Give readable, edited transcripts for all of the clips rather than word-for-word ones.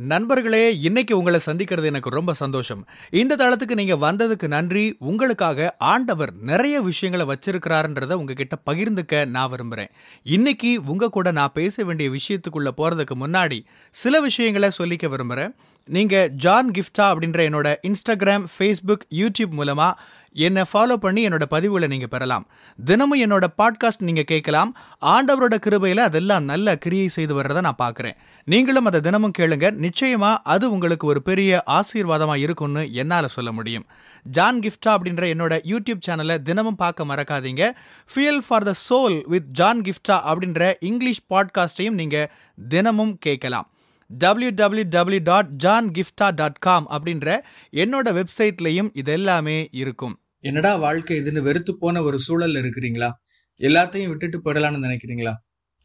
நண்பர்களே, இன்னைக்கு உங்களை சந்திக்கிறது எனக்கு ரொம்ப சந்தோஷம். இந்த தளத்துக்கு நீங்க வந்ததுக்கு நன்றி. உங்களுக்காக ஆண்டவர் நிறைய விஷயங்களை வச்சிருக்கிறாருன்றத உங்ககிட்ட பகிர்ந்துக்க நான் விரும்புறேன். இன்னைக்கு உங்க கூட நான் பேச வேண்டிய விஷயத்துக்குள்ள போறதுக்கு முன்னாடி சில விஷயங்களை சொல்லிக்க விரும்புறேன். நீங்க ஜான் கிஃப்டா அப்படின்ற என்னோட இன்ஸ்டாகிராம், ஃபேஸ்புக், யூடியூப் மூலமா என்னை ஃபாலோ பண்ணி என்னோட பதிவுகளை நீங்க பெறலாம். தினமும் என்னோட பாட்காஸ்ட் நீங்க கேட்கலாம். ஆண்டவரோட கிருபையில அதெல்லாம் நல்ல கிரியை செய்து வர்றதை நான் பார்க்குறேன். நீங்களும் அதை தினமும் கேளுங்க. நிச்சயமா அது உங்களுக்கு ஒரு பெரிய ஆசீர்வாதமா இருக்கும்னு என்னால சொல்ல முடியும். ஜான் கிஃப்டா அப்படின்ற என்னோட யூடியூப் சேனலை தினமும் பார்க்க மறக்காதீங்க. Fuel for the soul with John Gifta அப்படின்ற இங்கிலீஷ் பாட்காஸ்டையும் நீங்க தினமும் கேட்கலாம். www.johngifta.com அப்படின்ற என்னோட வெப்சைட்லையும் இதெல்லாமே இருக்கும். என்னடா வாழ்க்கை இதுன்னு வெறுத்து போன ஒரு சூழல்ல இருக்கிறீங்களா? எல்லாத்தையும் விட்டுட்டு போயிடலான்னு நினைக்கிறீங்களா?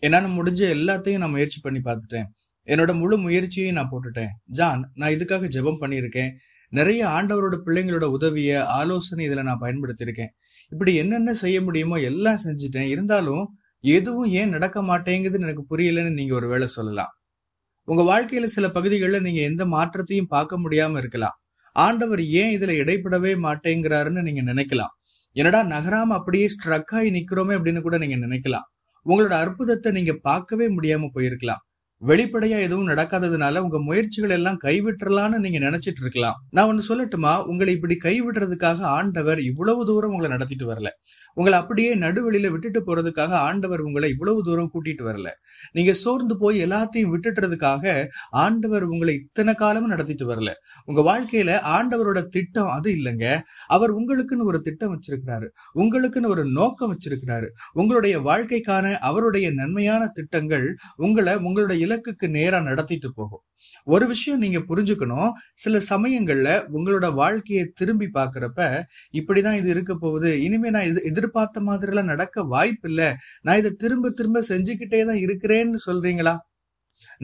என்னால முடிஞ்ச எல்லாத்தையும் நான் முயற்சி பண்ணி பார்த்துட்டேன். என்னோட முழு முயற்சியையும் நான் போட்டுட்டேன். ஜான், நான் இதுக்காக ஜெபம் பண்ணியிருக்கேன். நிறைய ஆண்டவரோட பிள்ளைங்களோட உதவிய ஆலோசனை இதுல நான் பயன்படுத்தியிருக்கேன். இப்படி என்னென்ன செய்ய முடியுமோ எல்லாம் செஞ்சுட்டேன். இருந்தாலும் எதுவும் ஏன் நடக்க மாட்டேங்குதுன்னு எனக்கு புரியலன்னு நீங்க ஒரு வேளை சொல்லலாம். உங்க வாழ்க்கையில சில பகுதிகளில் நீங்க எந்த மாற்றத்தையும் பார்க்க முடியாம இருக்கலாம். ஆண்டவர் ஏன் இதுல இடைப்படவே மாட்டேங்கிறாருன்னு நீங்க நினைக்கலாம். என்னடா நகராம அப்படியே ஸ்ட்ரக் ஆகி நிக்கிறோமே அப்படின்னு கூட நீங்க நினைக்கலாம். உங்களோட அற்புதத்தை நீங்க பார்க்கவே முடியாம போயிருக்கலாம். வெளிப்படையா எதுவும் நடக்காததுனால உங்க முயற்சிகள் எல்லாம் கைவிட்டுறலான்னு நீங்க நினைச்சிட்டு இருக்கலாம். நான் ஒண்ணு சொல்லட்டுமா? உங்களை இப்படி கைவிடுறதுக்காக ஆண்டவர் இவ்வளவு தூரம் உங்களை நடத்திட்டு வரல. உங்களை அப்படியே நடுவெளியில விட்டுட்டு போறதுக்காக ஆண்டவர் உங்களை இவ்வளவு தூரம் கூட்டிட்டு வரல. நீங்க சோர்ந்து போய் எல்லாத்தையும் விட்டுட்டுறதுக்காக ஆண்டவர் உங்களை இத்தனை காலமும் நடத்திட்டு வரல. உங்க வாழ்க்கையில ஆண்டவரோட திட்டம் அது இல்லைங்க. அவர் உங்களுக்குன்னு ஒரு திட்டம் வச்சிருக்கிறாரு. உங்களுக்குன்னு ஒரு நோக்கம் வச்சிருக்கிறாரு. உங்களுடைய வாழ்க்கைக்கான அவருடைய நன்மையான திட்டங்கள் உங்களுடைய இலக்குக்கு நேரா நடத்திட்டு போகும். ஒரு விஷயம் நீங்க புரிஞ்சுக்கணும். சில சமயங்கள்ல உங்களோட வாழ்க்கையை திரும்பி பாக்குறப்ப இப்படிதான் இது இருக்க போகுது, இனிமே நான் இது எதிர்பார்த்த மாதிரி எல்லாம் நடக்க வாய்ப்பு இல்ல, நான் இதை திரும்ப திரும்ப செஞ்சுக்கிட்டே தான் இருக்கிறேன்னு சொல்றீங்களா?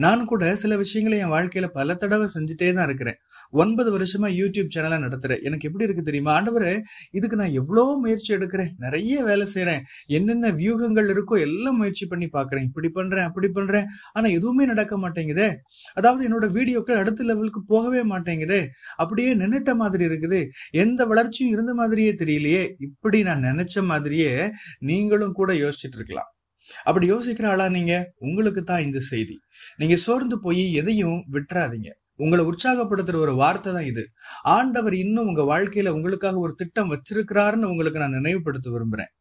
நான் கூட சில விஷயங்களை என் வாழ்க்கையில பல தடவை செஞ்சுட்டே தான் இருக்கிறேன். 9 வருஷமா யூடியூப் சேனலை நடத்துறேன். எனக்கு எப்படி இருக்கு தெரியுமா? ஆண்டவரே, இதுக்கு நான் எவ்வளவு முயற்சி எடுக்கிறேன், நிறைய வேலை செய்யறேன், என்னென்ன வியூகங்கள் இருக்கோ எல்லாம் முயற்சி பண்ணி பாக்குறேன், இப்படி பண்றேன் அப்படி பண்றேன், ஆனா எதுவுமே நடக்க மாட்டேங்குதே. அதாவது என்னோட வீடியோக்கள் அடுத்த லெவலுக்கு போகவே மாட்டேங்குதே, அப்படியே நின்னுட்ட மாதிரி இருக்குது, எந்த வளர்ச்சியும் இருந்த மாதிரியே தெரியலையே. இப்படி நான் நினைச்ச மாதிரியே நீங்களும் கூட யோசிச்சுட்டு இருக்கலாம். அப்படி யோசிக்கிற ஆளா நீங்க? உங்களுக்கு தான் இந்த செய்தி. நீங்க சோர்ந்து போய் எதையும் விட்டுறாதீங்க. உங்களை உற்சாகப்படுத்துற ஒரு வார்த்தை தான் இது. ஆண்டவர் இன்னும் உங்க வாழ்க்கையில உங்களுக்காக ஒரு திட்டம் வச்சிருக்கிறாருன்னு உங்களுக்கு நான் நினைவுபடுத்த விரும்புறேன்.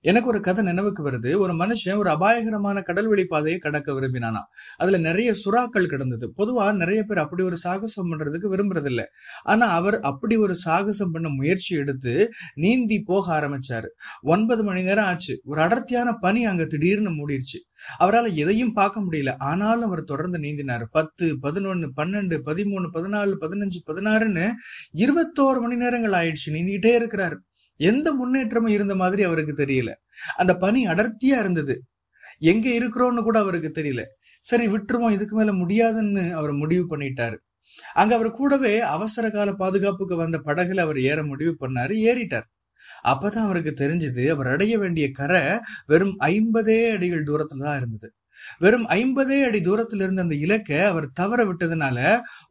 எனக்கு ஒரு கதை நினைவுக்கு வருது. ஒரு மனுஷன் ஒரு அபாயகரமான கடல்வெளி பாதையை கடக்க விரும்பினானா. அதுல நிறைய சுறாக்கள் கிடந்தது. பொதுவா நிறைய பேர் அப்படி ஒரு சாகசம் பண்றதுக்கு விரும்புறது இல்ல. ஆனா அவர் அப்படி ஒரு சாகசம் பண்ண முயற்சி எடுத்து நீந்தி போக ஆரம்பிச்சாரு. 9 மணி நேரம் ஆச்சு. ஒரு அடர்த்தியான பனி அங்க திடீர்னு மூடிடுச்சு. அவரால் எதையும் பார்க்க முடியல. ஆனாலும் அவர் தொடர்ந்து நீந்தினாரு. 10, 11, 12, 13, 14, 15, 16ன்னு 21 மணி நேரங்கள் ஆயிடுச்சு. நீந்திக்கிட்டே இருக்கிறாரு. எந்த முன்னேற்றமும் இருந்த மாதிரி அவருக்கு தெரியல. அந்த பனி அடர்த்தியா இருந்தது. எங்க இருக்கிறோம்னு கூட அவருக்கு தெரியல. சரி விட்டுருவோம், இதுக்கு மேல முடியாதுன்னு அவர் முடிவு பண்ணிட்டாரு. அங்க அவர் கூடவே அவசர கால பாதுகாப்புக்கு வந்த படகுல அவர் ஏற முடிவு பண்ணாரு. ஏறிட்டார். அப்பதான் அவருக்கு தெரிஞ்சது, அவர் அடைய வேண்டிய கரை வெறும் 50 அடிகள் தூரத்துல தான் இருந்தது. வெறும் 50 அடி தூரத்துல இருந்த அந்த இலக்கை அவர் தவற விட்டதுனால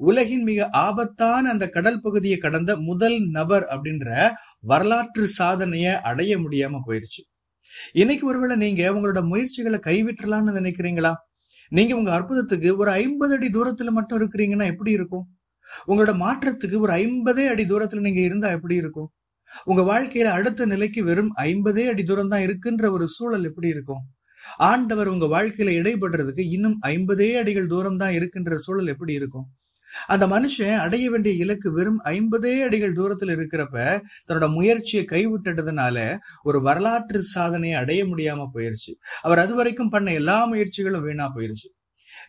உலகின் மிக ஆபத்தான அந்த கடல் பகுதியை கடந்த முதல் நபர் அப்படின்ற வரலாற்று சாதனைய அடைய முடியாம போயிருச்சு. இன்னைக்கு ஒருவேளை நீங்க உங்களோட முயற்சிகளை கைவிட்டலாம்னு நினைக்கிறீங்களா? நீங்க உங்க அற்புதத்துக்கு ஒரு 50 அடி தூரத்துல மட்டும் இருக்கிறீங்கன்னா எப்படி இருக்கும்? உங்களோட மாற்றத்துக்கு ஒரு 50 அடி தூரத்துல நீங்க இருந்தா எப்படி இருக்கும்? உங்க வாழ்க்கையில அடுத்த நிலைக்கு வெறும் 50 அடி தூரம் தான் இருக்குன்ற ஒரு சூழல் எப்படி இருக்கும்? ஆண்டவர் உங்க வாழ்க்கையில இடைபடுறதுக்கு இன்னும் 50 அடிகள் தூரம் தான் இருக்குன்ற சூழல் எப்படி இருக்கும்? அந்த மனுஷன் அடைய வேண்டிய இலக்கு வெறும் 50 அடிகள் தூரத்துல இருக்கிறப்ப தன்னோட முயற்சியை கைவிட்டதுனால ஒரு வரலாற்று சாதனையை அடைய முடியாம போயிருச்சு. அவர் அது வரைக்கும் பண்ண எல்லா முயற்சிகளும் வீணா போயிருச்சு.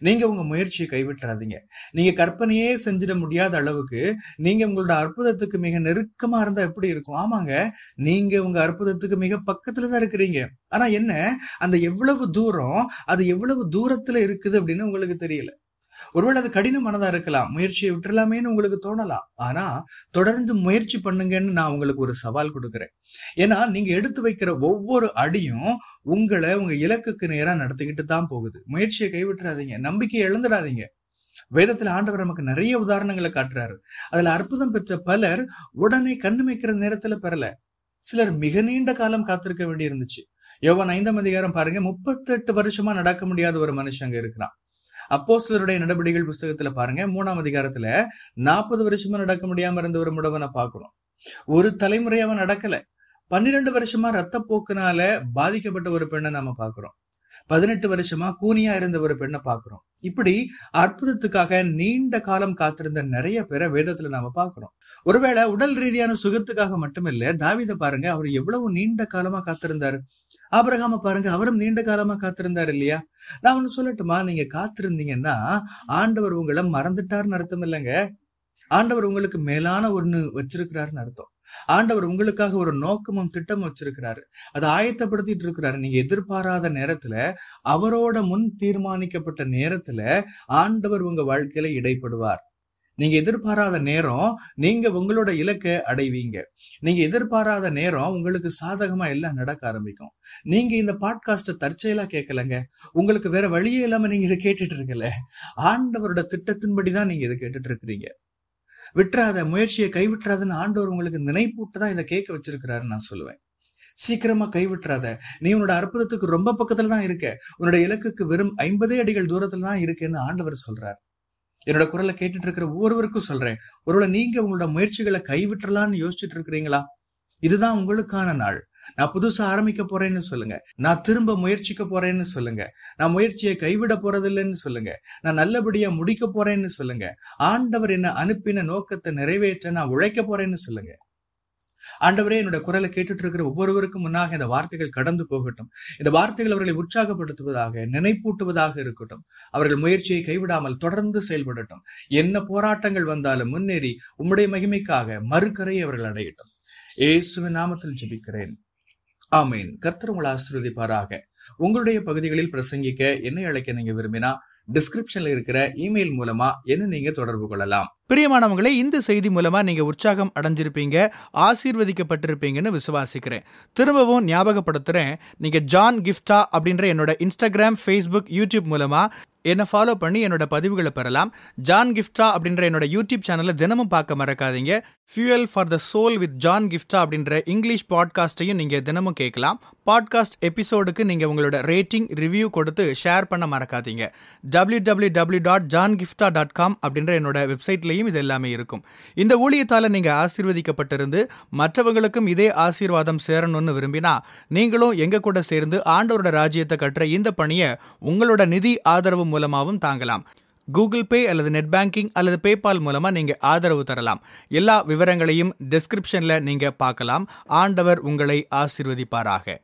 நீங்க உங்க முயற்சியை கைவிட்டுறாதீங்க. நீங்க கற்பனையே செஞ்சிட முடியாத அளவுக்கு நீங்க உங்களோட அற்புதத்துக்கு மிக நெருக்கமா இருந்தா எப்படி இருக்கும்? ஆமாங்க, நீங்க உங்க அற்புதத்துக்கு மிக பக்கத்துலதான் இருக்கிறீங்க. ஆனா என்ன, அந்த எவ்வளவு தூரம், அது எவ்வளவு தூரத்துல இருக்குது அப்படின்னு உங்களுக்கு தெரியல. ஒருவேளை அது கடினமானதா இருக்கலாம். முயற்சியை விட்டுலாமேன்னு உங்களுக்கு தோணலாம். ஆனா தொடர்ந்து முயற்சி பண்ணுங்கன்னு நான் உங்களுக்கு ஒரு சவால் கொடுக்கிறேன். ஏன்னா நீங்க எடுத்து வைக்கிற ஒவ்வொரு அடியும் உங்களை உங்க இலக்குக்கு நேரா நடத்திக்கிட்டு தான் போகுது. முயற்சியை கைவிட்டுறாதீங்க. நம்பிக்கையை இழந்துடாதீங்க. வேதத்துல ஆண்டவர் நமக்கு நிறைய உதாரணங்களை காட்டுறாரு. அதுல அற்புதம் பெற்ற பலர் உடனே கண்ணுமைக்கிற நேரத்துல பெறல. சிலர் மிக நீண்ட காலம் காத்திருக்க வேண்டி இருந்துச்சு. யோவான் 5ஆம் அதிகாரம் பாருங்க, 38 வருஷமா நடக்க முடியாத ஒரு மனுஷன் அங்க இருக்கிறான். அப்போஸ்தலருடைய நடவடிக்கைகள் புஸ்தகத்துல பாருங்க, 3ஆம் அதிகாரத்துல 40 வருஷமா நடக்க முடியாம இருந்த ஒரு முடவனை பார்க்கிறோம். ஒரு தலைமுறை அவன் நடக்கல. 12 வருஷமா ரத்தப்போக்குனால பாதிக்கப்பட்ட ஒரு பெண்ணை நாம பாக்குறோம். 18 வருஷமா கூனியா இருந்த ஒரு பெண்ணை பாக்குறோம். இப்படி அற்புதத்துக்காக நீண்ட காலம் காத்திருந்த நிறைய பேரை வேதத்துல நாம பாக்குறோம். ஒருவேளை உடல் ரீதியான சுகத்துக்காக மட்டுமில்ல, தாவீதை பாருங்க, அவர் எவ்வளவு நீண்ட காலமா காத்திருந்தாரு. ஆபிரகாம பாருங்க, அவரும் நீண்ட காலமா காத்திருந்தாரு இல்லையா? நான் ஒண்ணு சொல்லட்டுமா, நீங்க காத்திருந்தீங்கன்னா ஆண்டவர் உங்களை மறந்துட்டாருன்னு அர்த்தம் இல்லைங்க. ஆண்டவர் உங்களுக்கு மேலான ஒண்ணு வச்சிருக்கிறாருன்னு அர்த்தம். ஆண்டவர் உங்களுக்காக ஒரு நோக்கமும் திட்டமும் வச்சிருக்கிறாரு. அதை ஆயத்தப்படுத்திட்டு இருக்கிறாரு. நீங்க எதிர்பாராத நேரத்துல, அவரோட முன் தீர்மானிக்கப்பட்ட நேரத்துல ஆண்டவர் உங்க வாழ்க்கையில இடைப்படுவார். நீங்க எதிர்பாராத நேரம் நீங்க உங்களோட இலக்கை அடைவீங்க. நீங்க எதிர்பாராத நேரம் உங்களுக்கு சாதகமா எல்லாம் நடக்க ஆரம்பிக்கும். நீங்க இந்த பாட்காஸ்ட தற்செயலா கேட்கலங்க. உங்களுக்கு வேற வழியே இல்லாம நீங்க இதை கேட்டுட்டு இருக்கல. ஆண்டவரோட திட்டத்தின்படிதான் நீங்க இதை கேட்டுட்டு இருக்கிறீங்க. விட்டுறாத, முயற்சியை கைவிட்டுறாதுன்னு ஆண்டவர் உங்களுக்கு நினைப்பூட்டு தான் இதை கேட்க வச்சிருக்கிறாருன்னு நான் சொல்லுவேன். சீக்கிரமா கைவிட்டுறாத. நீ உன்னோட அற்புதத்துக்கு ரொம்ப பக்கத்துல தான் இருக்க. உன்னோட இலக்குக்கு வெறும் 50 அடிகள் தூரத்துல தான் இருக்கேன்னு ஆண்டவர் சொல்றார். என்னோட குரலை கேட்டுட்டு இருக்கிற ஒவ்வொருவருக்கும் சொல்றேன், ஒருவேளை நீங்க உங்களோட முயற்சிகளை கைவிட்டுறலான்னு யோசிச்சுட்டு இருக்கிறீங்களா? இதுதான் உங்களுக்கான நாள். நான் புதுசா ஆரம்பிக்க போறேன்னு சொல்லுங்க. நான் திரும்ப முயற்சிக்க போறேன்னு சொல்லுங்க. நான் முயற்சியை கைவிட போறதில்லைன்னு சொல்லுங்க. நான் நல்லபடியா முடிக்க போறேன்னு சொல்லுங்க. ஆண்டவர் என்ன அனுப்பின நோக்கத்தை நிறைவேற்ற நான் உழைக்க போறேன்னு சொல்லுங்க. ஆண்டவரே, என்னோட குரலை கேட்டுட்டு இருக்கிற ஒவ்வொருவருக்கும் முன்னாக இந்த வார்த்தைகள் கடந்து போகட்டும். இந்த வார்த்தைகள் அவர்களை உற்சாகப்படுத்துவதாக, நினைப்பூட்டுவதாக இருக்கட்டும். அவர்கள் முயற்சியை கைவிடாமல் தொடர்ந்து செயல்படட்டும். என்ன போராட்டங்கள் வந்தாலும் முன்னேறி உம்முடைய மகிமைக்காக மறுகரை அவர்கள் அடையட்டும். இயேசுவின் நாமத்தில் ஜெபிக்கிறேன். ஆமீன். கர்த்தர் உங்களை ஆசீர்வதிப்பாராக. உங்களுடைய பகுதிகளில் பிரசங்கிக்க என்னை அழைக்க நீங்க விரும்பினா டிஸ்கிரிப்ஷன்ல இருக்கிற இமெயில் மூலமா என்ன நீங்க தொடர்பு கொள்ளலாம். பிரியமானவங்களே, இந்த செய்தி மூலமா நீங்க உற்சாகம் அடைஞ்சிருப்பீங்க, ஆசீர்வதிக்கப்பட்டிருப்பீங்கன்னு விசுவாசிக்கிறேன். திரும்பவும் ஞாபகப்படுத்துறேன், நீங்க ஜான் கிஃப்டா அப்படின்ற என்னோட இன்ஸ்டாகிராம், ஃபேஸ்புக், யூடியூப் மூலமா என்னை ஃபாலோ பண்ணி என்னோட பதிவுகளை பெறலாம். ஜான் கிஃப்டா அப்படின்ற என்னோட யூடியூப் சேனலை தினமும் பார்க்க மறக்காதீங்க. Fuel for the soul with John Gifta அப்படின்ற இங்கிலீஷ் பாட்காஸ்டையும் நீங்க தினமும் கேட்கலாம். பாட்காஸ்ட் எபிசோடுக்கு நீங்க உங்களோட ரேட்டிங், ரிவ்யூ கொடுத்து ஷேர் பண்ண மறக்காதீங்க. www.johngifta.com அப்படின்ற என்னோட வெப்சைட்லையும் இது எல்லாமே இருக்கும். இந்த ஊழியத்தால நீங்க ஆசீர்வதிக்கப்பட்டிருந்து மற்றவங்களுக்கும் இதே ஆசீர்வாதம் சேரணும்னு விரும்பினா நீங்களும் எங்க கூட சேர்ந்து ஆண்டவரோட ராஜ்யத்தை கட்டுற இந்த பணியை உங்களோட நிதி ஆதரவு மூலமாகவும் தாங்கலாம். கூகுள் பே அல்லது நெட் பேங்கிங் அல்லது பேபால் மூலமா நீங்க ஆதரவு தரலாம். எல்லா விவரங்களையும் டிஸ்கிரிப்ஷன்ல நீங்க பார்க்கலாம். ஆண்டவர் உங்களை ஆசீர்வதிப்பாராக.